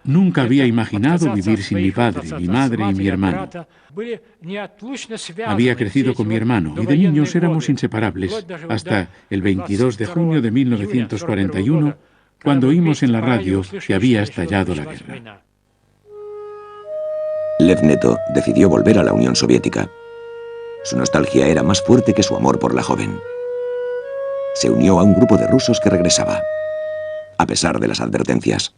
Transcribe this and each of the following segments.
Nunca había imaginado vivir sin mi padre, mi madre y mi hermano. Había crecido con mi hermano y de niños éramos inseparables hasta el 22 de junio de 1941, cuando oímos en la radio que había estallado la guerra. Lev Neto decidió volver a la Unión Soviética. Su nostalgia era más fuerte que su amor por la joven. Se unió a un grupo de rusos que regresaba, a pesar de las advertencias.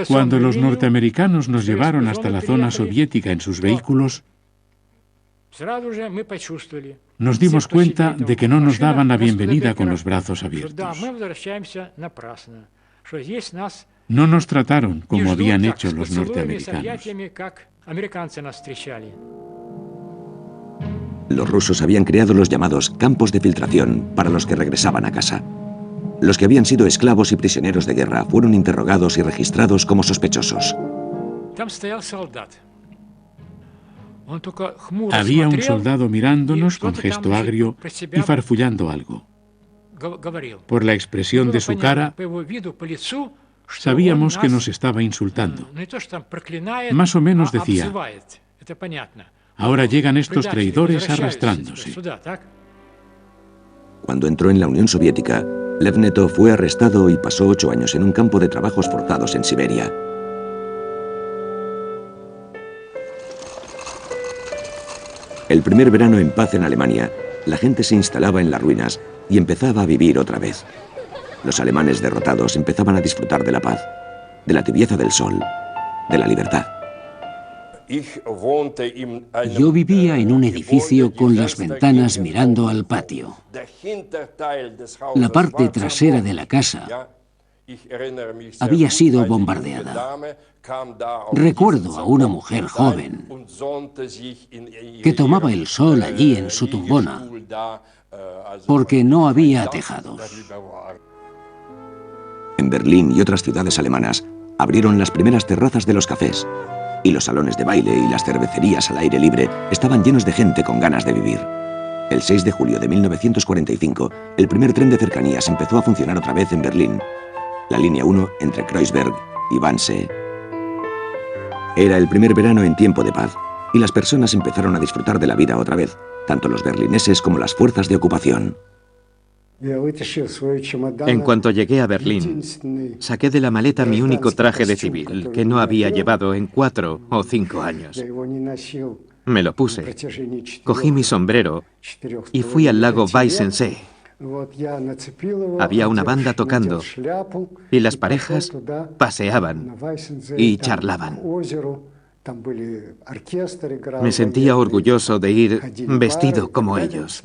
Cuando los norteamericanos nos llevaron hasta la zona soviética en sus vehículos, nos dimos cuenta de que no nos daban la bienvenida con los brazos abiertos. No nos trataron como habían hecho los norteamericanos. Los rusos habían creado los llamados campos de filtración para los que regresaban a casa. Los que habían sido esclavos y prisioneros de guerra fueron interrogados y registrados como sospechosos. Había un soldado mirándonos con gesto agrio y farfullando algo. Por la expresión de su cara, sabíamos que nos estaba insultando. Más o menos decía: ahora llegan estos traidores arrastrándose. Cuando entró en la Unión Soviética, Lev Neto fue arrestado y pasó 8 años en un campo de trabajos forzados en Siberia. El primer verano en paz en Alemania, la gente se instalaba en las ruinas y empezaba a vivir otra vez. Los alemanes derrotados empezaban a disfrutar de la paz, de la tibieza del sol, de la libertad. Yo vivía en un edificio con las ventanas mirando al patio. La parte trasera de la casa había sido bombardeada. Recuerdo a una mujer joven que tomaba el sol allí en su tumbona porque no había tejados. En Berlín y otras ciudades alemanas abrieron las primeras terrazas de los cafés y los salones de baile y las cervecerías al aire libre estaban llenos de gente con ganas de vivir. El 6 de julio de 1945, el primer tren de cercanías empezó a funcionar otra vez en Berlín, la línea 1 entre Kreuzberg y Wannsee. Era el primer verano en tiempo de paz y las personas empezaron a disfrutar de la vida otra vez, tanto los berlineses como las fuerzas de ocupación. En cuanto llegué a Berlín, saqué de la maleta mi único traje de civil, que no había llevado en 4 o 5 años. Me lo puse, cogí mi sombrero y fui al lago Weissensee. Había una banda tocando y las parejas paseaban y charlaban. Me sentía orgulloso de ir vestido como ellos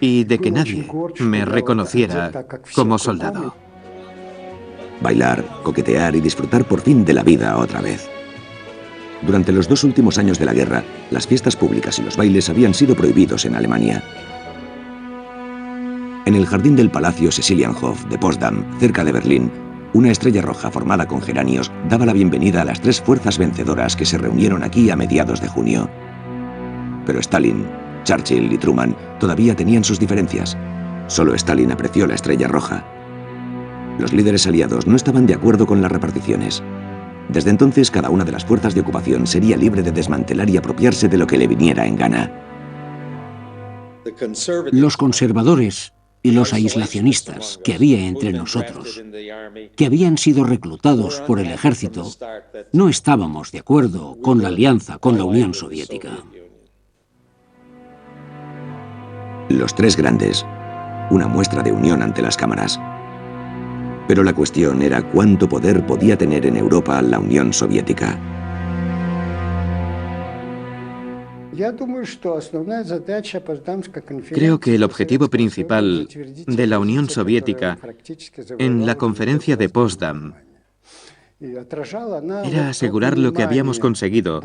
y de que nadie me reconociera como soldado. Bailar, coquetear y disfrutar por fin de la vida otra vez. Durante los 2 últimos años de la guerra, las fiestas públicas y los bailes habían sido prohibidos en Alemania. En el jardín del Palacio Cecilienhof de Potsdam, cerca de Berlín, una estrella roja formada con geranios daba la bienvenida a las 3 fuerzas vencedoras que se reunieron aquí a mediados de junio. Pero Stalin, Churchill y Truman todavía tenían sus diferencias. Solo Stalin apreció la estrella roja. Los líderes aliados no estaban de acuerdo con las reparticiones. Desde entonces, cada una de las fuerzas de ocupación sería libre de desmantelar y apropiarse de lo que le viniera en gana. Los conservadores y los aislacionistas que había entre nosotros, que habían sido reclutados por el ejército, no estábamos de acuerdo con la alianza con la Unión Soviética. Los 3 grandes, una muestra de unión ante las cámaras. Pero la cuestión era cuánto poder podía tener en Europa la Unión Soviética. Creo que el objetivo principal de la Unión Soviética en la conferencia de Potsdam era asegurar lo que habíamos conseguido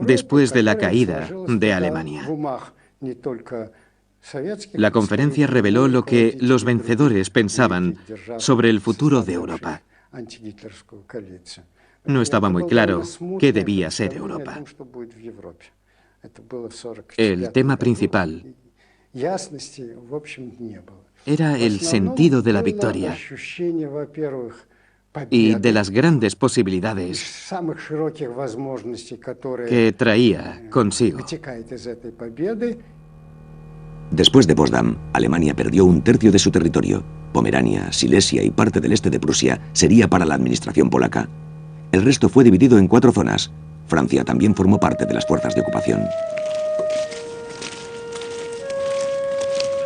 después de la caída de Alemania. La conferencia reveló lo que los vencedores pensaban sobre el futuro de Europa. No estaba muy claro qué debía ser Europa. El tema principal era el sentido de la victoria y de las grandes posibilidades que traía consigo. Después de Potsdam, Alemania perdió un tercio de su territorio. Pomerania, Silesia y parte del este de Prusia sería para la administración polaca. El resto fue dividido en 4 zonas. Francia también formó parte de las fuerzas de ocupación.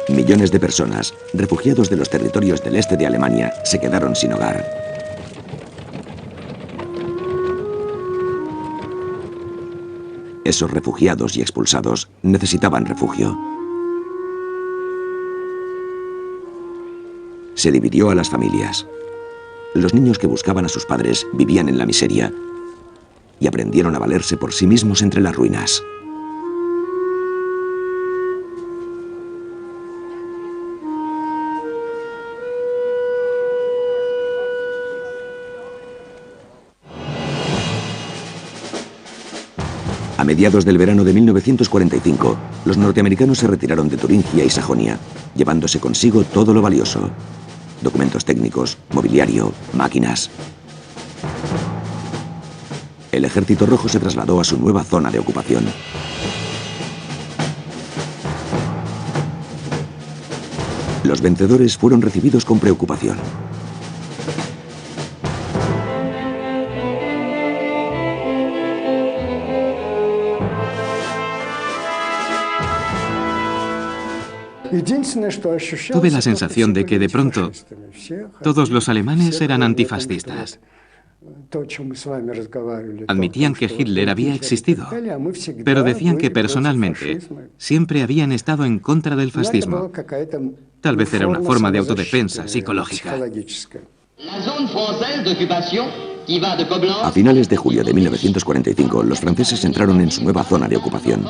Millones de personas, refugiados de los territorios del este de Alemania, se quedaron sin hogar. Esos refugiados y expulsados necesitaban refugio. Se dividió a las familias. Los niños que buscaban a sus padres vivían en la miseria y aprendieron a valerse por sí mismos entre las ruinas. A mediados del verano de 1945, los norteamericanos se retiraron de Turingia y Sajonia, llevándose consigo todo lo valioso: documentos técnicos, mobiliario, máquinas. El Ejército Rojo se trasladó a su nueva zona de ocupación. Los vencedores fueron recibidos con preocupación. Tuve la sensación de que de pronto todos los alemanes eran antifascistas. Admitían que Hitler había existido, pero decían que personalmente siempre habían estado en contra del fascismo. Tal vez era una forma de autodefensa psicológica. A finales de julio de 1945, los franceses entraron en su nueva zona de ocupación.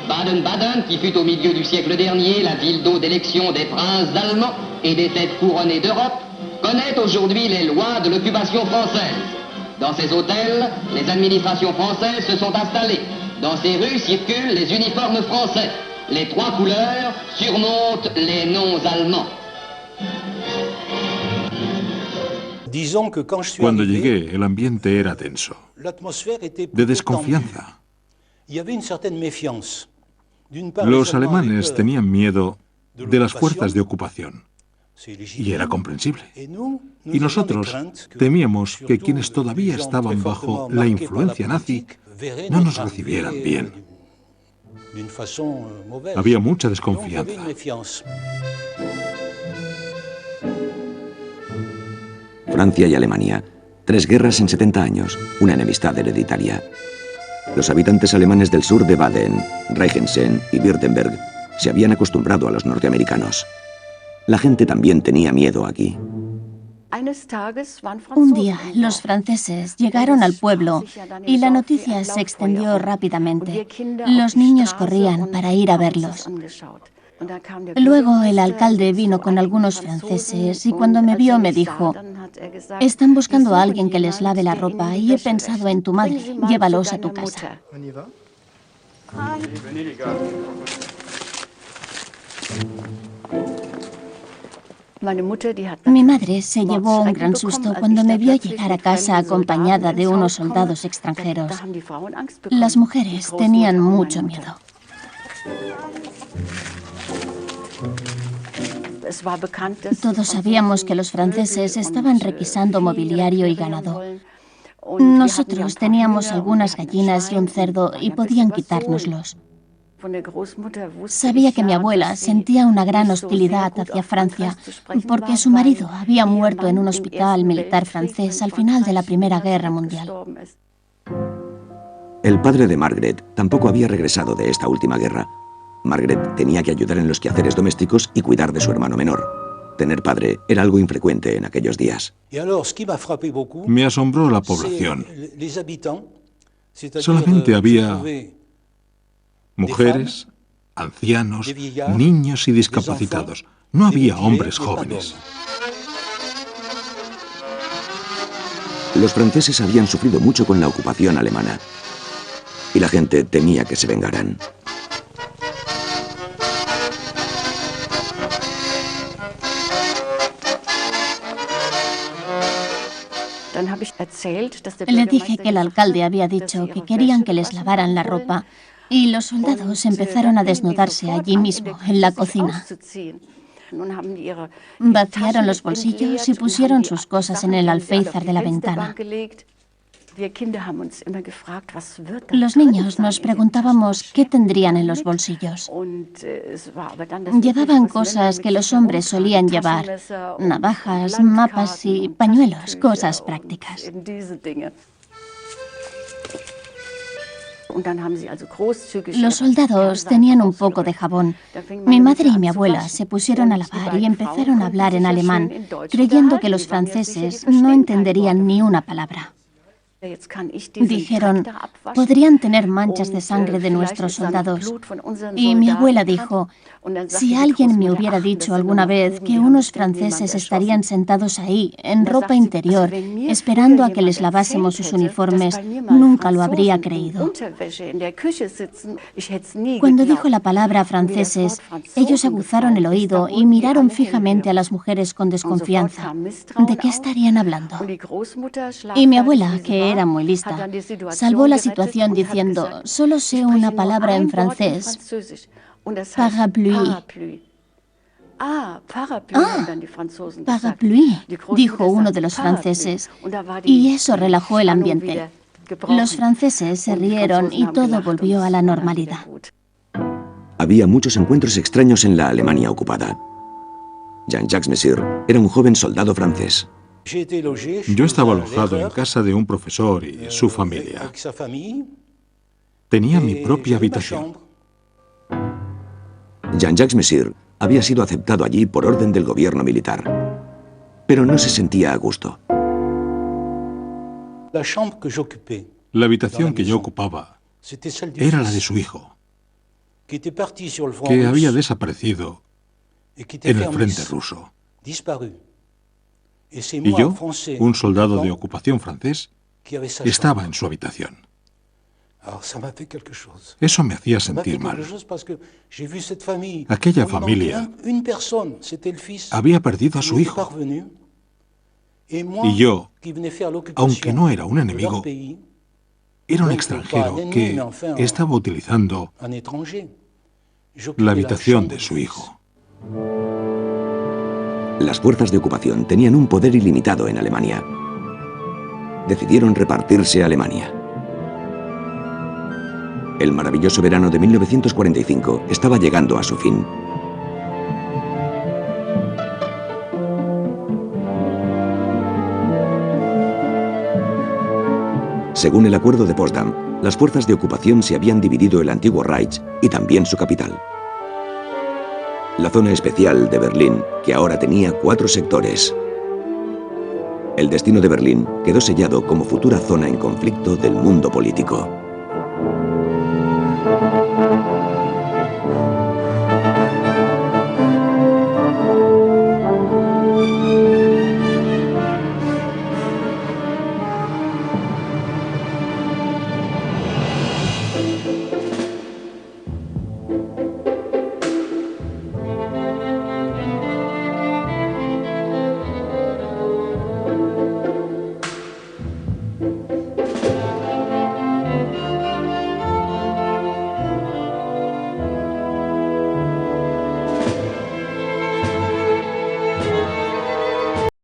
Baden-Baden, qui fut au milieu du siècle dernier la ville d'eau d'élection des princes allemands et des têtes couronnées d'Europe, connaît aujourd'hui les lois de l'occupation française. Dans ces hôtels, les administrations françaises se sont installées. Dans ces rues circulent les uniformes français. Les 3 couleurs surmontent les noms allemands. Cuando llegué, el ambiente era tenso, de desconfianza. Los alemanes tenían miedo de las fuerzas de ocupación, y era comprensible. Y nosotros temíamos que quienes todavía estaban bajo la influencia nazi no nos recibieran bien. Había mucha desconfianza. Francia y Alemania, 3 guerras en 70 años, una enemistad hereditaria. Los habitantes alemanes del sur de Baden, Regensen y Württemberg se habían acostumbrado a los norteamericanos. La gente también tenía miedo aquí. Un día, los franceses llegaron al pueblo y la noticia se extendió rápidamente. Los niños corrían para ir a verlos. Luego el alcalde vino con algunos franceses y cuando me vio me dijo: están buscando a alguien que les lave la ropa y he pensado en tu madre, llévalos a tu casa. Mi madre se llevó un gran susto cuando me vio llegar a casa acompañada de unos soldados extranjeros. Las mujeres tenían mucho miedo. Todos sabíamos que los franceses estaban requisando mobiliario y ganado. Nosotros teníamos algunas gallinas y un cerdo y podían quitárnoslos. Sabía que mi abuela sentía una gran hostilidad hacia Francia porque su marido había muerto en un hospital militar francés al final de la Primera Guerra Mundial. El padre de Margaret tampoco había regresado de esta última guerra. Margaret tenía que ayudar en los quehaceres domésticos y cuidar de su hermano menor. Tener padre era algo infrecuente en aquellos días. Me asombró la población. Solamente había mujeres, ancianos, niños y discapacitados. No había hombres jóvenes. Los franceses habían sufrido mucho con la ocupación alemana. y la gente temía que se vengaran. Le dije que el alcalde había dicho que querían que les lavaran la ropa y los soldados empezaron a desnudarse allí mismo, en la cocina. Vaciaron los bolsillos y pusieron sus cosas en el alféizar de la ventana. Los niños nos preguntábamos qué tendrían en los bolsillos. Llevaban cosas que los hombres solían llevar, navajas, mapas y pañuelos, cosas prácticas. Los soldados tenían un poco de jabón. Mi madre y mi abuela se pusieron a lavar y empezaron a hablar en alemán, creyendo que los franceses no entenderían ni una palabra. Dijeron, podrían tener manchas de sangre de nuestros soldados. Y mi abuela dijo, si alguien me hubiera dicho alguna vez que unos franceses estarían sentados ahí, en ropa interior, esperando a que les lavásemos sus uniformes, nunca lo habría creído. Cuando dijo la palabra franceses, ellos aguzaron el oído y miraron fijamente a las mujeres con desconfianza. ¿De qué estarían hablando? Y mi abuela, que era muy lista, salvó la situación diciendo, solo sé una palabra en francés. Parapluie. Parapluie, dijo uno de los franceses, y eso relajó el ambiente. Los franceses se rieron y todo volvió a la normalidad. Había muchos encuentros extraños en la Alemania ocupada. Jean-Jacques Messire era un joven soldado francés. Yo estaba alojado en casa de un profesor y su familia. Tenía mi propia habitación. Jean-Jacques Messire había sido aceptado allí por orden del gobierno militar, pero no se sentía a gusto. La habitación que yo ocupaba era la de su hijo, que había desaparecido en el frente ruso. Y yo, un soldado de ocupación francés, estaba en su habitación. Eso me hacía sentir mal. Aquella familia había perdido a su hijo. Y yo, aunque no era un enemigo, era un extranjero que estaba utilizando la habitación de su hijo. Las fuerzas de ocupación tenían un poder ilimitado en Alemania. Decidieron repartirse Alemania. El maravilloso verano de 1945 estaba llegando a su fin. Según el Acuerdo de Potsdam, las fuerzas de ocupación se habían dividido el antiguo Reich y también su capital. La zona especial de Berlín, que ahora tenía 4 sectores. El destino de Berlín quedó sellado como futura zona en conflicto del mundo político.